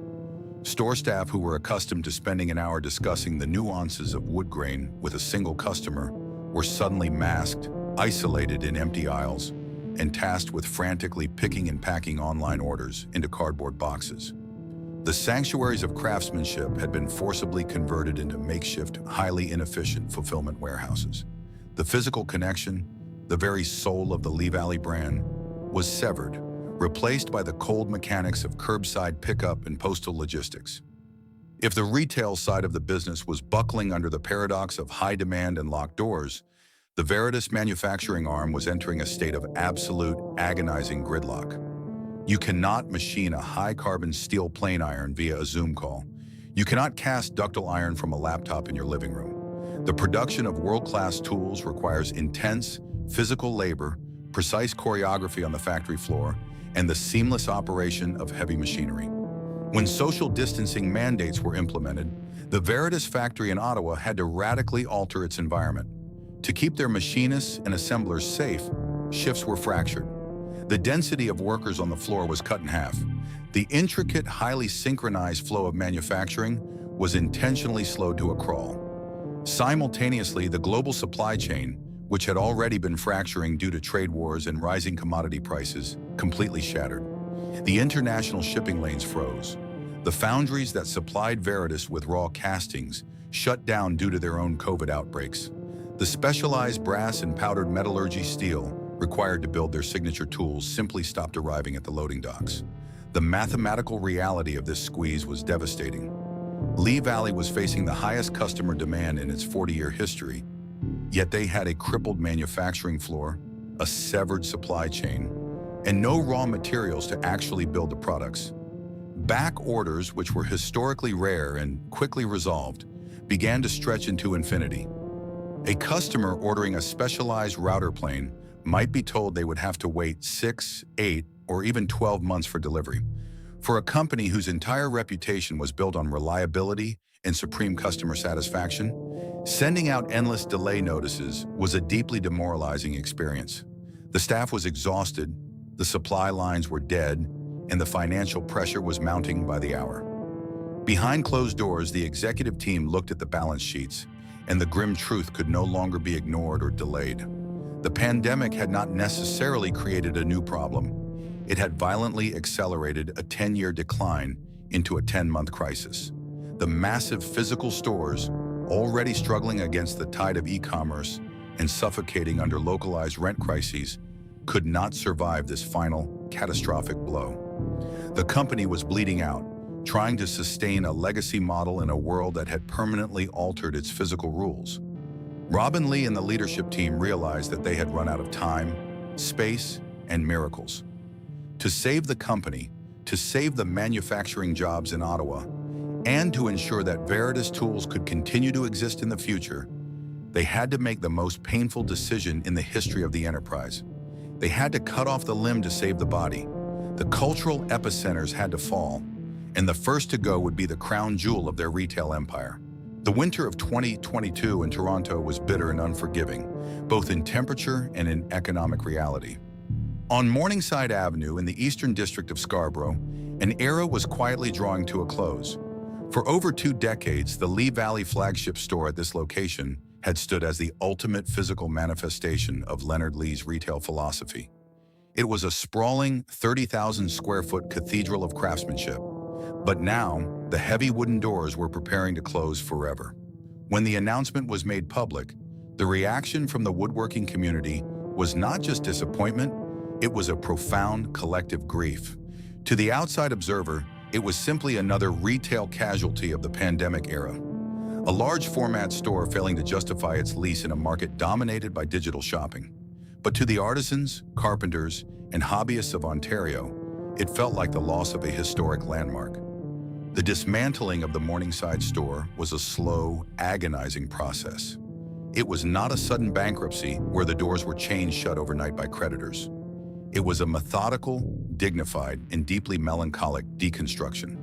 Store staff who were accustomed to spending an hour discussing the nuances of wood grain with a single customer were suddenly masked, isolated in empty aisles, and tasked with frantically picking and packing online orders into cardboard boxes. The sanctuaries of craftsmanship had been forcibly converted into makeshift, highly inefficient fulfillment warehouses. The physical connection, the very soul of the Lee Valley brand, was severed, replaced by the cold mechanics of curbside pickup and postal logistics. If the retail side of the business was buckling under the paradox of high demand and locked doors, The Veritas manufacturing arm was entering a state of absolute, agonizing gridlock. You cannot machine a high-carbon steel plane iron via a Zoom call. You cannot cast ductile iron from a laptop in your living room. The production of world-class tools requires intense, physical labor, precise choreography on the factory floor, and the seamless operation of heavy machinery. When social distancing mandates were implemented, the Veritas factory in Ottawa had to radically alter its environment. To keep their machinists and assemblers safe, shifts were fractured. The density of workers on the floor was cut in half. The intricate, highly synchronized flow of manufacturing was intentionally slowed to a crawl. Simultaneously, the global supply chain, which had already been fracturing due to trade wars and rising commodity prices, completely shattered. The international shipping lanes froze. The foundries that supplied Veritas with raw castings shut down due to their own COVID outbreaks. The specialized brass and powdered metallurgy steel required to build their signature tools simply stopped arriving at the loading docks. The mathematical reality of this squeeze was devastating. Lee Valley was facing the highest customer demand in its 40-year history, yet they had a crippled manufacturing floor, a severed supply chain, and no raw materials to actually build the products. Back orders, which were historically rare and quickly resolved, began to stretch into infinity. A customer ordering a specialized router plane might be told they would have to wait 6, 8, or even 12 months for delivery. For a company whose entire reputation was built on reliability and supreme customer satisfaction, sending out endless delay notices was a deeply demoralizing experience. The staff was exhausted, the supply lines were dead, and the financial pressure was mounting by the hour. Behind closed doors, the executive team looked at the balance sheets, and the grim truth could no longer be ignored or delayed. The pandemic had not necessarily created a new problem. It had violently accelerated a 10-year decline into a 10-month crisis. The massive physical stores, already struggling against the tide of e-commerce and suffocating under localized rent crises, could not survive this final, catastrophic blow. The company was bleeding out, trying to sustain a legacy model in a world that had permanently altered its physical rules. Robin Lee and the leadership team realized that they had run out of time, space, and miracles. To save the company, to save the manufacturing jobs in Ottawa, and to ensure that Veritas Tools could continue to exist in the future, they had to make the most painful decision in the history of the enterprise. They had to cut off the limb to save the body. The cultural epicenters had to fall, and the first to go would be the crown jewel of their retail empire. The winter of 2022 in Toronto was bitter and unforgiving, both in temperature and in economic reality. On Morningside Avenue in the Eastern District of Scarborough, an era was quietly drawing to a close. For over 2 decades, the Lee Valley flagship store at this location had stood as the ultimate physical manifestation of Leonard Lee's retail philosophy. It was a sprawling 30,000 square foot cathedral of craftsmanship. But now, the heavy wooden doors were preparing to close forever. When the announcement was made public, the reaction from the woodworking community was not just disappointment, it was a profound collective grief. To the outside observer, it was simply another retail casualty of the pandemic era. A large format store failing to justify its lease in a market dominated by digital shopping. But to the artisans, carpenters, and hobbyists of Ontario, it felt like the loss of a historic landmark. The dismantling of the Morningside store was a slow, agonizing process. It was not a sudden bankruptcy where the doors were chained shut overnight by creditors. It was a methodical, dignified, and deeply melancholic deconstruction.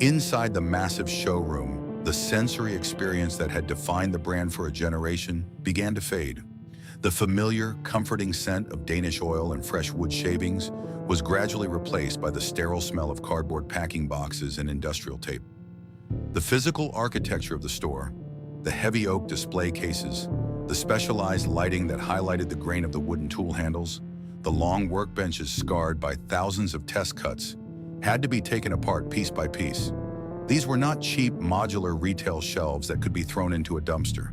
Inside the massive showroom, the sensory experience that had defined the brand for a generation began to fade. The familiar, comforting scent of Danish oil and fresh wood shavings was gradually replaced by the sterile smell of cardboard packing boxes and industrial tape. The physical architecture of the store, the heavy oak display cases, the specialized lighting that highlighted the grain of the wooden tool handles, the long workbenches scarred by thousands of test cuts, had to be taken apart piece by piece. These were not cheap modular retail shelves that could be thrown into a dumpster.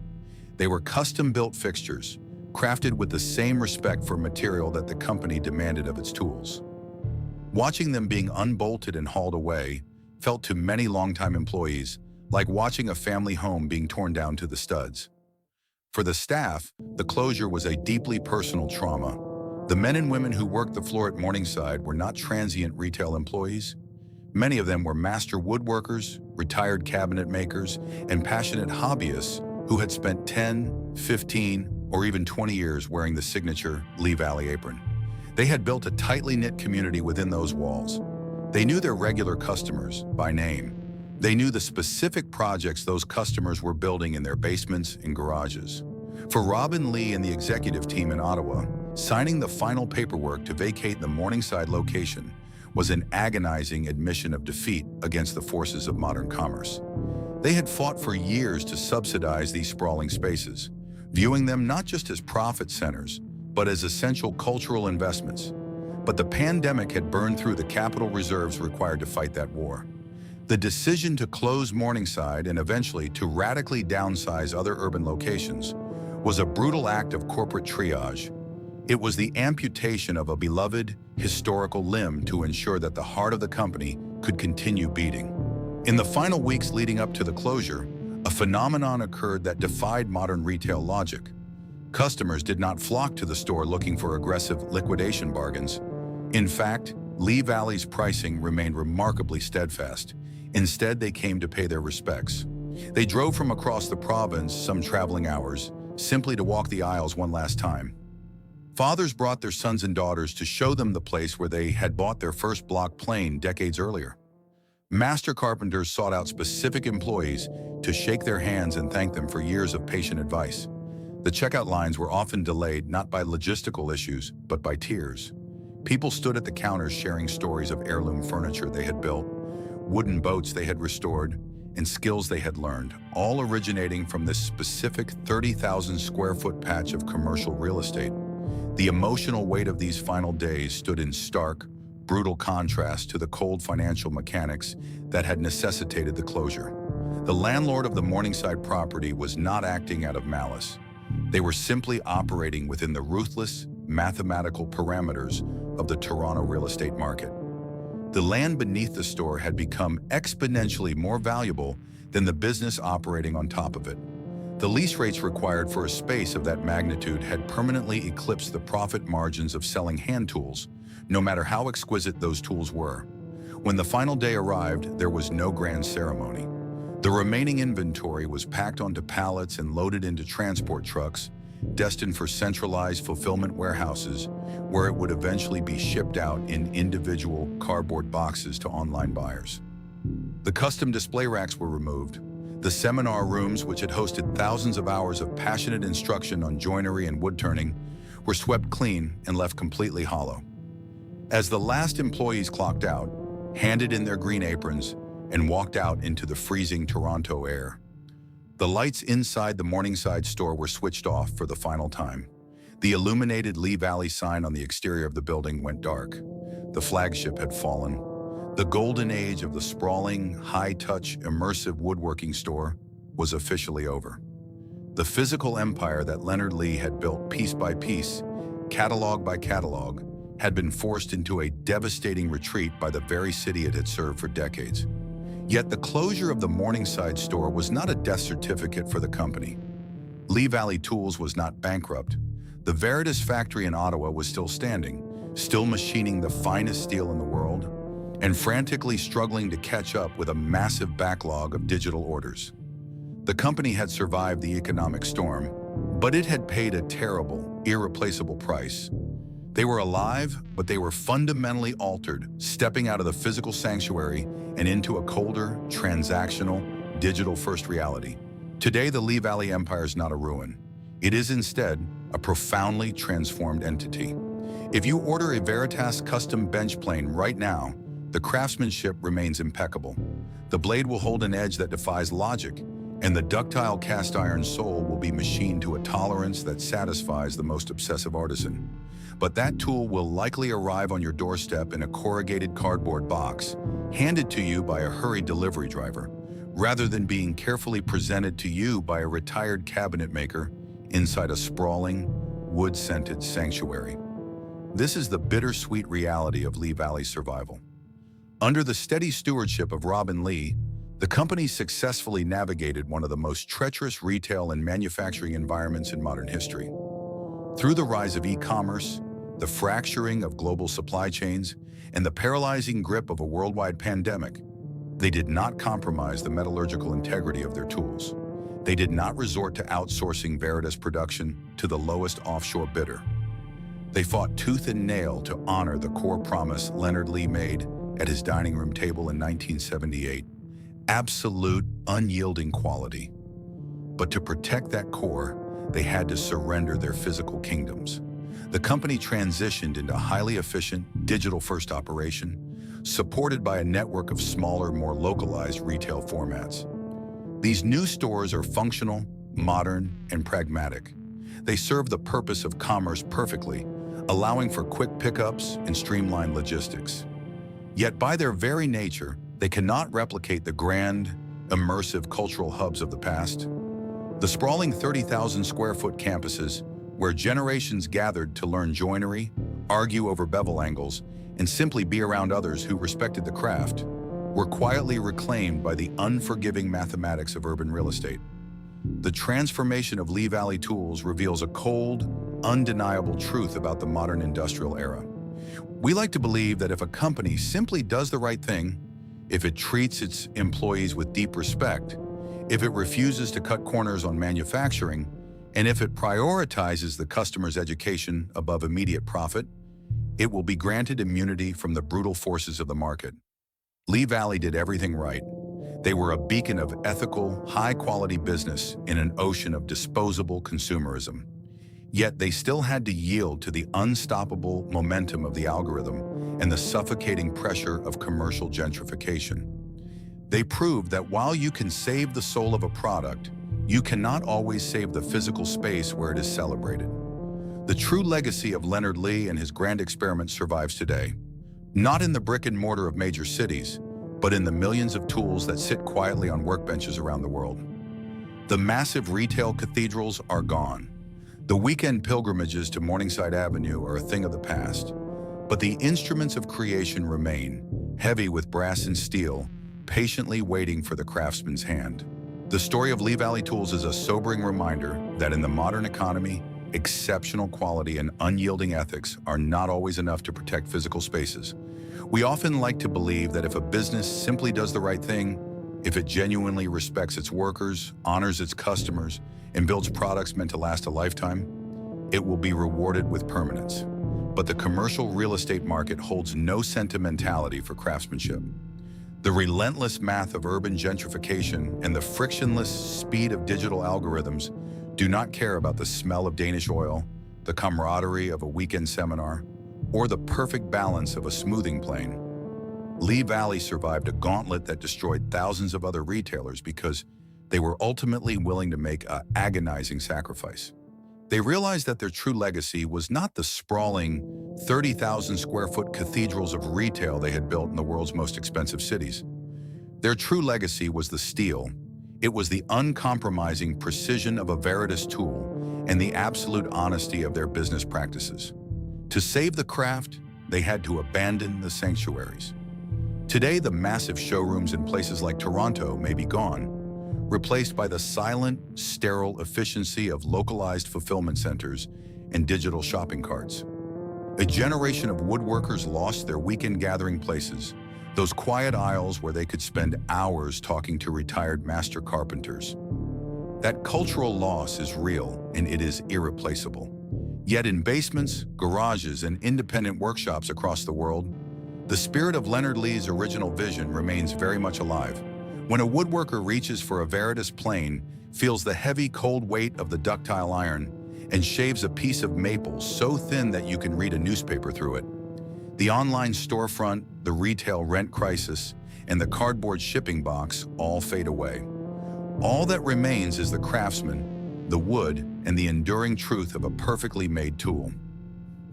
They were custom-built fixtures, crafted with the same respect for material that the company demanded of its tools. Watching them being unbolted and hauled away felt to many longtime employees like watching a family home being torn down to the studs. For the staff, the closure was a deeply personal trauma. The men and women who worked the floor at Morningside were not transient retail employees. Many of them were master woodworkers, retired cabinet makers, and passionate hobbyists who had spent 10, 15, or even 20 years wearing the signature Lee Valley apron. They had built a tightly knit community within those walls. They knew their regular customers by name. They knew the specific projects those customers were building in their basements and garages. For Robin Lee and the executive team in Ottawa, signing the final paperwork to vacate the Morningside location was an agonizing admission of defeat against the forces of modern commerce. They had fought for years to subsidize these sprawling spaces, viewing them not just as profit centers, but as essential cultural investments. But the pandemic had burned through the capital reserves required to fight that war. The decision to close Morningside and eventually to radically downsize other urban locations was a brutal act of corporate triage. It was the amputation of a beloved, historical limb to ensure that the heart of the company could continue beating. In the final weeks leading up to the closure, a phenomenon occurred that defied modern retail logic. Customers did not flock to the store looking for aggressive liquidation bargains. In fact, Lee Valley's pricing remained remarkably steadfast. Instead, they came to pay their respects. They drove from across the province, some traveling hours, simply to walk the aisles one last time. Fathers brought their sons and daughters to show them the place where they had bought their first block plane decades earlier. Master carpenters sought out specific employees to shake their hands and thank them for years of patient advice. The checkout lines were often delayed not by logistical issues, but by tears. People stood at the counters sharing stories of heirloom furniture they had built, wooden boats they had restored, and skills they had learned, all originating from this specific 30,000 square foot patch of commercial real estate. The emotional weight of these final days stood in stark, brutal contrast to the cold financial mechanics that had necessitated the closure. The landlord of the Morningside property was not acting out of malice. They were simply operating within the ruthless, mathematical parameters of the Toronto real estate market. The land beneath the store had become exponentially more valuable than the business operating on top of it. The lease rates required for a space of that magnitude had permanently eclipsed the profit margins of selling hand tools, no matter how exquisite those tools were. When the final day arrived, there was no grand ceremony. The remaining inventory was packed onto pallets and loaded into transport trucks, destined for centralized fulfillment warehouses, where it would eventually be shipped out in individual cardboard boxes to online buyers. The custom display racks were removed. The seminar rooms, which had hosted thousands of hours of passionate instruction on joinery and wood turning, were swept clean and left completely hollow. As the last employees clocked out, handed in their green aprons, and walked out into the freezing Toronto air, the lights inside the Morningside store were switched off for the final time. The illuminated Lee Valley sign on the exterior of the building went dark. The flagship had fallen. The golden age of the sprawling, high-touch, immersive woodworking store was officially over. The physical empire that Leonard Lee had built piece by piece, catalog by catalog, had been forced into a devastating retreat by the very city it had served for decades. Yet the closure of the Morningside store was not a death certificate for the company. Lee Valley Tools was not bankrupt. The Veritas factory in Ottawa was still standing, still machining the finest steel in the world, and frantically struggling to catch up with a massive backlog of digital orders. The company had survived the economic storm, but it had paid a terrible, irreplaceable price. They were alive, but they were fundamentally altered, stepping out of the physical sanctuary and into a colder, transactional, digital-first reality. Today, the Lee Valley Empire is not a ruin. It is instead a profoundly transformed entity. If you order a Veritas custom bench plane right now, the craftsmanship remains impeccable. The blade will hold an edge that defies logic, and the ductile cast iron sole will be machined to a tolerance that satisfies the most obsessive artisan. But that tool will likely arrive on your doorstep in a corrugated cardboard box, handed to you by a hurried delivery driver, rather than being carefully presented to you by a retired cabinet maker inside a sprawling, wood-scented sanctuary. This is the bittersweet reality of Lee Valley's survival. Under the steady stewardship of Robin Lee, The company successfully navigated one of the most treacherous retail and manufacturing environments in modern history. Through the rise of e-commerce, the fracturing of global supply chains, and the paralyzing grip of a worldwide pandemic, they did not compromise the metallurgical integrity of their tools. They did not resort to outsourcing Veritas production to the lowest offshore bidder. They fought tooth and nail to honor the core promise Leonard Lee made at his dining room table in 1978: absolute, unyielding quality. But to protect that core, they had to surrender their physical kingdoms. The company transitioned into a highly efficient, digital-first operation, supported by a network of smaller, more localized retail formats. These new stores are functional, modern, and pragmatic. They serve the purpose of commerce perfectly, allowing for quick pickups and streamlined logistics. Yet by their very nature, they cannot replicate the grand, immersive cultural hubs of the past. The sprawling 30,000 square foot campuses, where generations gathered to learn joinery, argue over bevel angles, and simply be around others who respected the craft, were quietly reclaimed by the unforgiving mathematics of urban real estate. The transformation of Lee Valley Tools reveals a cold, undeniable truth about the modern industrial era. We like to believe that if a company simply does the right thing, if it treats its employees with deep respect, if it refuses to cut corners on manufacturing, and if it prioritizes the customer's education above immediate profit, it will be granted immunity from the brutal forces of the market. Lee Valley did everything right. They were a beacon of ethical, high-quality business in an ocean of disposable consumerism. Yet they still had to yield to the unstoppable momentum of the algorithm and the suffocating pressure of commercial gentrification. They proved that while you can save the soul of a product, you cannot always save the physical space where it is celebrated. The true legacy of Leonard Lee and his grand experiment survives today, not in the brick and mortar of major cities, but in the millions of tools that sit quietly on workbenches around the world. The massive retail cathedrals are gone. The weekend pilgrimages to Morningside Avenue are a thing of the past, but the instruments of creation remain, heavy with brass and steel, patiently waiting for the craftsman's hand. The story of Lee Valley Tools is a sobering reminder that in the modern economy, exceptional quality and unyielding ethics are not always enough to protect physical spaces. We often like to believe that if a business simply does the right thing, if it genuinely respects its workers, honors its customers, and builds products meant to last a lifetime, it will be rewarded with permanence. But the commercial real estate market holds no sentimentality for craftsmanship. The relentless math of urban gentrification and the frictionless speed of digital algorithms do not care about the smell of Danish oil, the camaraderie of a weekend seminar, or the perfect balance of a smoothing plane. Lee Valley survived a gauntlet that destroyed thousands of other retailers because they were ultimately willing to make an agonizing sacrifice. They realized that their true legacy was not the sprawling 30,000 square foot cathedrals of retail they had built in the world's most expensive cities. Their true legacy was the steel. It was the uncompromising precision of a Veritas tool and the absolute honesty of their business practices. To save the craft, they had to abandon the sanctuaries. Today, the massive showrooms in places like Toronto may be gone, replaced by the silent, sterile efficiency of localized fulfillment centers and digital shopping carts. A generation of woodworkers lost their weekend gathering places, those quiet aisles where they could spend hours talking to retired master carpenters. That cultural loss is real and it is irreplaceable. Yet in basements, garages, and independent workshops across the world, the spirit of Leonard Lee's original vision remains very much alive. When a woodworker reaches for a Veritas plane, feels the heavy, cold weight of the ductile iron, and shaves a piece of maple so thin that you can read a newspaper through it, the online storefront, the retail rent crisis, and the cardboard shipping box all fade away. All that remains is the craftsman, the wood, and the enduring truth of a perfectly made tool.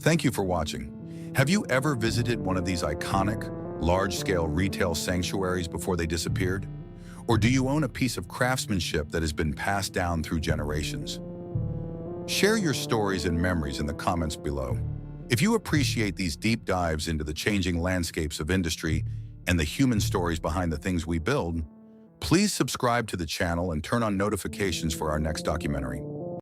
Thank you for watching. Have you ever visited one of these iconic, large-scale retail sanctuaries before they disappeared? Or do you own a piece of craftsmanship that has been passed down through generations? Share your stories and memories in the comments below. If you appreciate these deep dives into the changing landscapes of industry and the human stories behind the things we build, Please subscribe to the channel and turn on notifications for our next documentary.